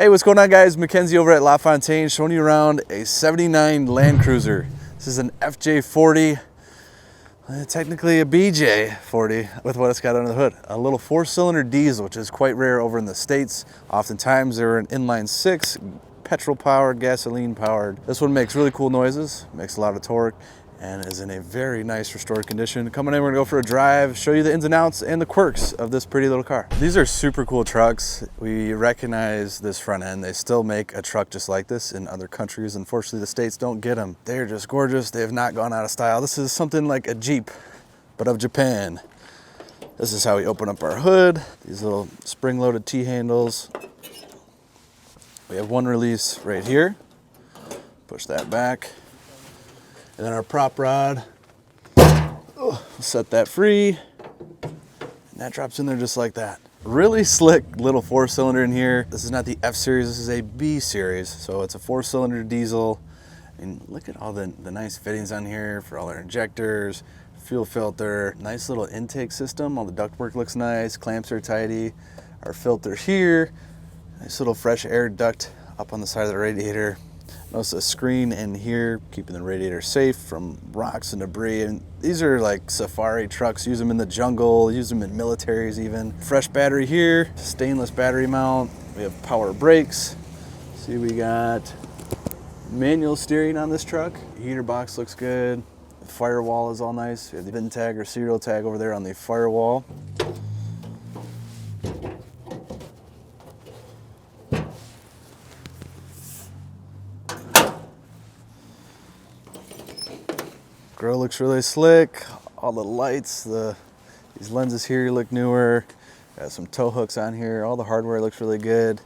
Hey, what's going on, guys? Mackenzie over at LaFontaine, showing you around a 79 Land Cruiser. This is an FJ40, technically a BJ40 with what it's got under the hood. A little 4-cylinder diesel, which is quite rare over in the States. Oftentimes they're an inline 6, petrol powered, gasoline powered. This one makes really cool noises, makes a lot of torque, and is in a very nice restored condition. Coming in, we're gonna go for a drive, show you the ins and outs and the quirks of this pretty little car. These are super cool trucks. We recognize this front end. They still make a truck just like this in other countries. Unfortunately, the States don't get them. They're just gorgeous. They have not gone out of style. This is something like a Jeep, but of Japan. This is how we open up our hood. These little spring-loaded T-handles. We have one release right here. Push that back. And then our prop rod, we'll set that free, and that drops in there just like that. Really slick little 4-cylinder in here. This is not the F series, this is a B series. So it's a 4-cylinder diesel. And look at all the nice fittings on here for all our injectors, fuel filter, nice little intake system. All the ductwork looks nice, clamps are tidy. Our filter here, nice little fresh air duct up on the side of the radiator. Notice a screen in here, keeping the radiator safe from rocks and debris. And these are like safari trucks, use them in the jungle, use them in militaries even. Fresh battery here, stainless battery mount. We have power brakes. See, we got manual steering on this truck. Heater box looks good. The firewall is all nice. We have the VIN tag or serial tag over there on the firewall. Grill looks really slick. All the lights, these lenses here look newer. Got some tow hooks on here. All the hardware looks really good.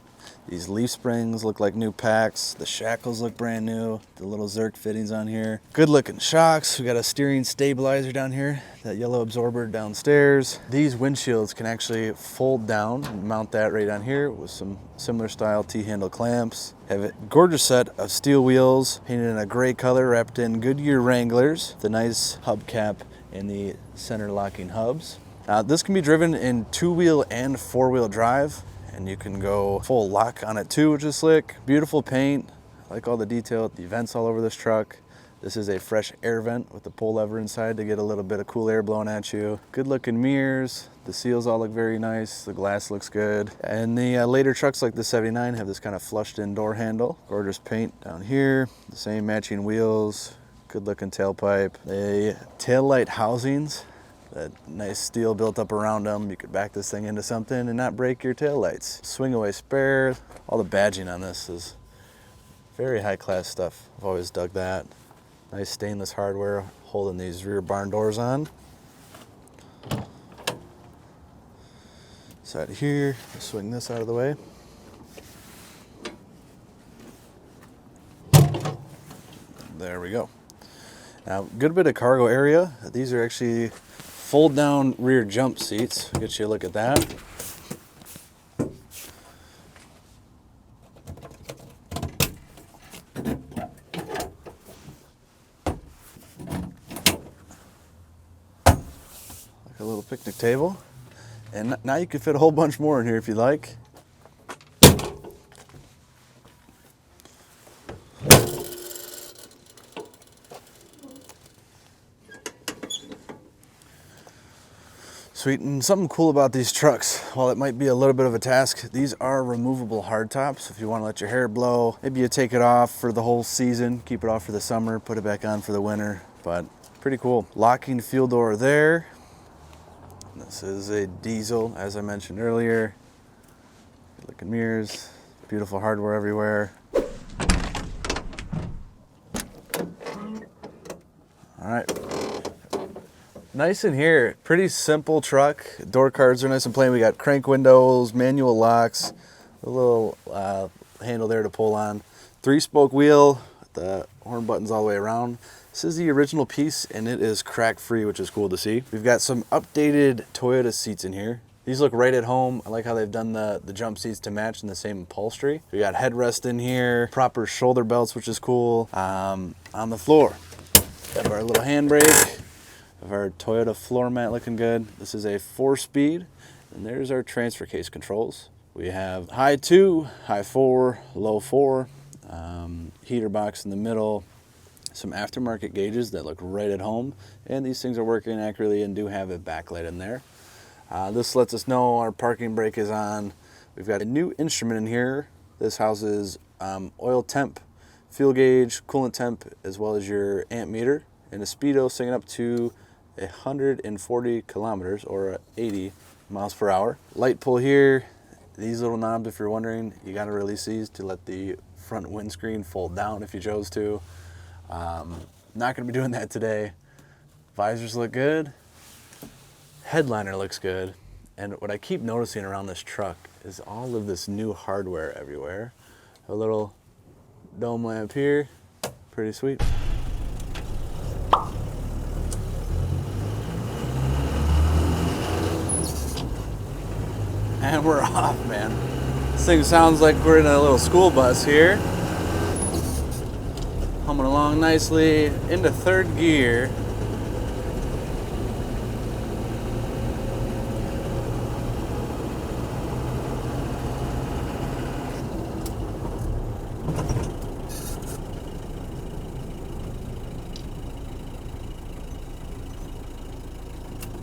These leaf springs look like new packs. The shackles look brand new. The little Zerk fittings on here. Good looking shocks. We got a steering stabilizer down here. That yellow absorber downstairs. These windshields can actually fold down and mount that right on here with some similar style T-handle clamps. Have a gorgeous set of steel wheels painted in a gray color, wrapped in Goodyear Wranglers. The nice hubcap and the center locking hubs. This can be driven in 2-wheel and 4-wheel drive. And you can go full lock on it too, which is slick. Beautiful paint. I like all the detail. The vents all over this truck. This is a fresh air vent with the pull lever inside to get a little bit of cool air blowing at you. Good looking mirrors. The seals all look very nice. The glass looks good. And the later trucks like the 79 have this kind of flushed in door handle. Gorgeous paint down here. The same matching wheels. Good looking tailpipe. The tail light housings. That nice steel built up around them. You could back this thing into something and not break your tail lights. Swing away spare. All the badging on this is very high class stuff. I've always dug that. Nice stainless hardware holding these rear barn doors on. Side here, swing this out of the way. There we go. Now, good bit of cargo area. These are actually fold down rear jump seats. I'll get you a look at that. Like a little picnic table. And now you can fit a whole bunch more in here if you like. Sweet, and something cool about these trucks, while it might be a little bit of a task, these are removable hardtops. If you want to let your hair blow, maybe you take it off for the whole season, keep it off for the summer, put it back on for the winter, but pretty cool. Locking fuel door there. This is a diesel, as I mentioned earlier. Good looking mirrors, beautiful hardware everywhere. All right. Nice in here, pretty simple truck. Door cards are nice and plain. We got crank windows, manual locks, a little handle there to pull on. 3-spoke wheel, the horn buttons all the way around. This is the original piece and it is crack free, which is cool to see. We've got some updated Toyota seats in here. These look right at home. I like how they've done the jump seats to match in the same upholstery. We got headrest in here, proper shoulder belts, which is cool. On the floor, we have our little handbrake. Of our Toyota floor mat looking good. This is a 4-speed, and there's our transfer case controls. We have high 2, high 4, low 4, heater box in the middle, some aftermarket gauges that look right at home, and these things are working accurately and do have a backlight in there. This lets us know our parking brake is on. We've got a new instrument in here. This houses oil temp, fuel gauge, coolant temp, as well as your amp meter, and a speedo singing up to 140 kilometers or 80 miles per hour. Light pull here. These little knobs, if you're wondering, you got to release these to let the front windscreen fold down if you chose to. Not going to be doing that today. Visors look good. Headliner looks good. And what I keep noticing around this truck is all of this new hardware everywhere. A little dome lamp here, pretty sweet. And we're off, man. This thing sounds like we're in a little school bus here. Humming along nicely into 3rd gear.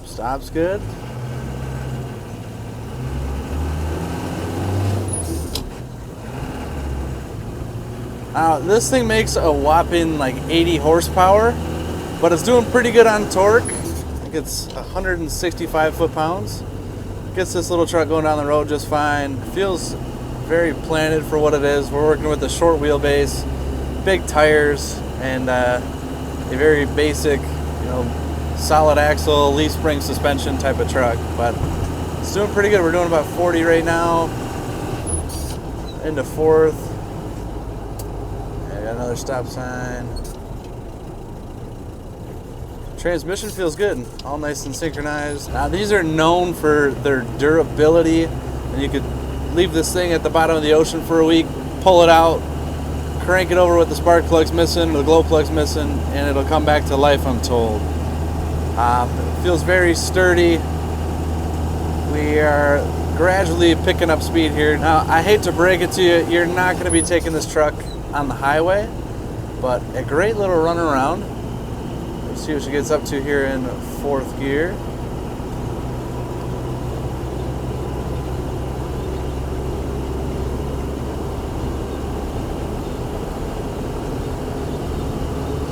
Stop's good. This thing makes a whopping like 80 horsepower, but it's doing pretty good on torque. I think it's 165 foot-pounds. Gets this little truck going down the road just fine. Feels very planted for what it is. We're working with a short wheelbase, big tires, and a very basic, solid axle, leaf spring suspension type of truck. But it's doing pretty good. We're doing about 40 right now. Into 4th. Another stop sign. Transmission feels good, all nice and synchronized. Now these are known for their durability, and you could leave this thing at the bottom of the ocean for a week, pull it out, crank it over with the spark plugs missing or the glow plugs missing, and it'll come back to life, I'm told. It feels very sturdy. We are gradually picking up speed here. Now I hate to break it to you, you're not going to be taking this truck on the highway, but a great little run around. Let's see what she gets up to here in 4th gear.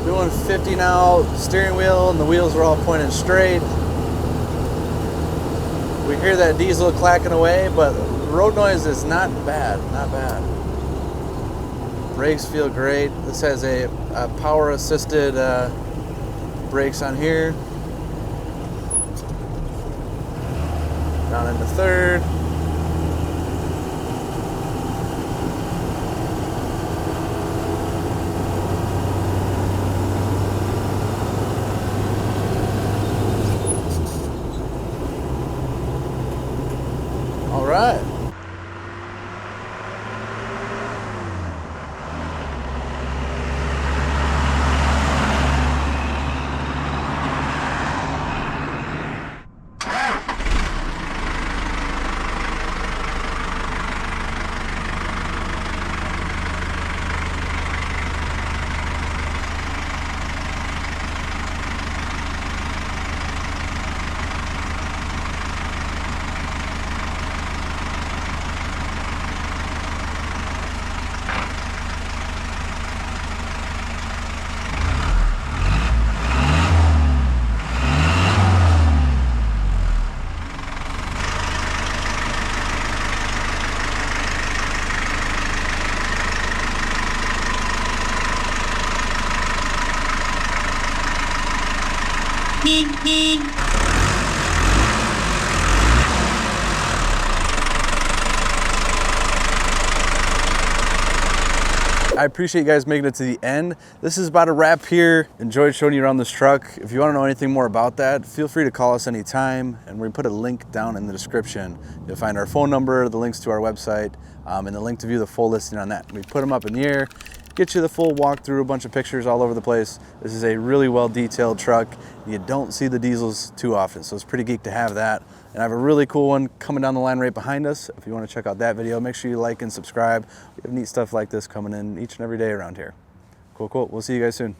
Doing 50 now, steering wheel and the wheels are all pointed straight. We hear that diesel clacking away, but road noise is not bad, not bad. Brakes feel great. This has a power assisted brakes on here. Down into 3rd. All right. I appreciate you guys making it to the end. This is about a wrap here. Enjoyed showing you around this truck. If you want to know anything more about that, feel free to call us anytime, and we put a link down in the description. You'll find our phone number, the links to our website, and the link to view the full listing on that. We put them up in the air, get you the full walkthrough, a bunch of pictures all over the place. This is a really well detailed truck. You don't see the diesels too often, so it's pretty geek to have that. And I have a really cool one coming down the line right behind us. If you want to check out that video, make sure you like and subscribe. We have neat stuff like this coming in each and every day around here. Cool, cool. We'll see you guys soon.